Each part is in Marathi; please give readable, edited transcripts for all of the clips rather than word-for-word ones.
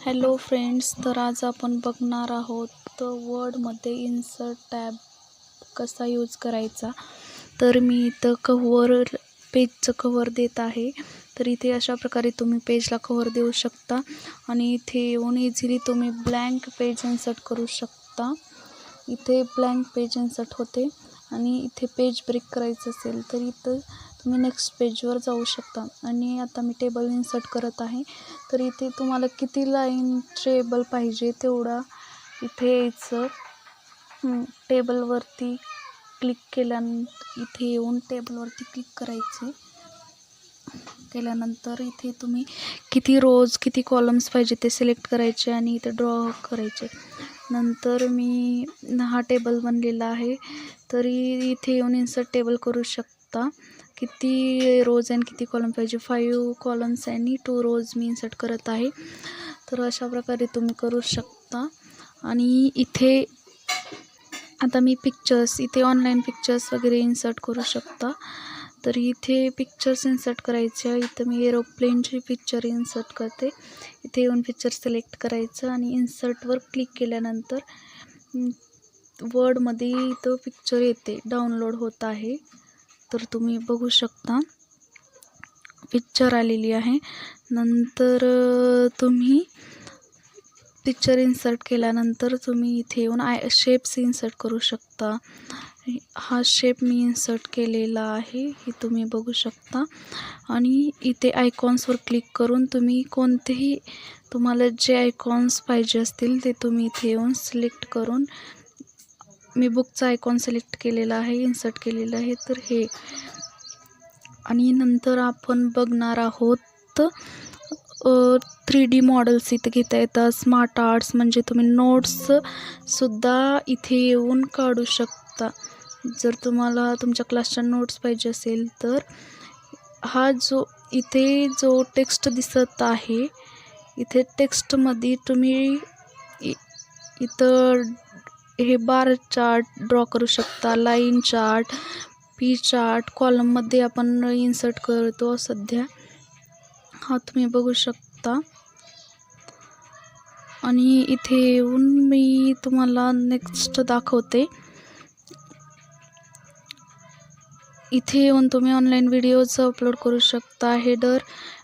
हॅलो फ्रेंड्स, तर आज आपण बघणार आहोत वर्डमध्ये इन्सर्ट टॅब कसा यूज करायचा. तर मी इथं पेजचं कव्हर देत आहे. तर इथे अशा प्रकारे तुम्ही पेजला कव्हर देऊ शकता आणि इथे येऊन इझिली तुम्ही ब्लँक पेज इन्सर्ट करू शकता. इथे ब्लँक पेज इन्सर्ट होते आणि इथे पेज ब्रेक करायचं असेल तर इथं तुम्ही नेक्स्ट पेजवर जाऊ शकता. आणि आता मी टेबल इन्सर्ट करत आहे. तर इथे तुम्हाला किती लाईन टेबल पाहिजे तेवढा इथे यायचं. टेबलवरती क्लिक केल्यानंतर इथे येऊन टेबलवरती क्लिक करायचे. केल्यानंतर इथे तुम्ही किती रोज किती कॉलम्स पाहिजे ते सिलेक्ट करायचे आणि इथे ड्रॉ करायचे. नंतर मी हा टेबल बनलेला आहे. तरी इथे येऊन इन्सर्ट टेबल करू शकता. किती रोज आणि किती कॉलम पाहिजे, 5 कॉलम्स आणि 2 रोज मी इन्सर्ट करत आहे. तर अशा प्रकारे तुम्ही करू शकता. आणि इथे आता मी पिक्चर्स इथे ऑनलाईन पिक्चर्स वगैरे इन्सर्ट करू शकता. तर इथे पिक्चर्स इन्सर्ट करायचे. इथं मी एरोप्लेनची पिक्चर इन्सर्ट करते. इथे येऊन पिक्चर सिलेक्ट करायचं आणि इन्सर्टवर क्लिक केल्यानंतर वर्डमध्ये इथं पिक्चर येते, डाउनलोड होत आहे. तर तुम्ही बघू शकता पिक्चर आलेली आहे. नंतर तुम्ही पिक्चर इन्सर्ट केल्यानंतर तुम्ही इथे येऊन शेप्स इन्सर्ट करू शकता. हा शेप मी इन्सर्ट केलेला आहे, हे तुम्ही बघू शकता. आणि इथे आयकॉन्सवर क्लिक करून तुम्ही कोणतेही तुम्हाला जे आयकॉन्स पाहिजे असतील ते तुम्ही इथे येऊन सिलेक्ट करून, मी बुकचा आयकॉन सिलेक्ट केलेला आहे, इन्सर्ट केलेला आहे. तर हे आणि नंतर आपण बघणार आहोत 3D मॉडेल्स इथे घेता येतात. स्मार्ट आर्ट्स म्हणजे तुम्ही नोट्ससुद्धा इथे येऊन काढू शकता. जर तुम्हाला तुमच्या क्लासच्या नोट्स पाहिजे असेल तर हा इथे जो टेक्स्ट दिसत आहे, इथे टेक्स्टमध्ये तुम्ही इथं हे बार चार्ट ड्रॉ करू शकता, लाईन चार्ट, पी चार्ट, कॉलममध्ये आपण इन्सर्ट करतो सध्या, हा तुम्ही बघू शकता. आणि इथे येऊन मी तुम्हाला नेक्स्ट दाखवते. इथे येऊन तुम्ही ऑनलाईन व्हिडिओज अपलोड करू शकता.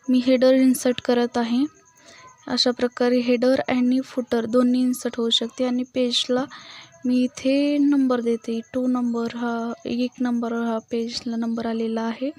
मी हेडर इन्सर्ट करत आहे. अशा प्रकारे हेडर आणि फुटर दोन्ही इन्सर्ट होऊ शकते. आणि पेजला मी इथे नंबर देते, 2 नंबर, हा 1 नंबर हा पेजला नंबर आलेला आहे.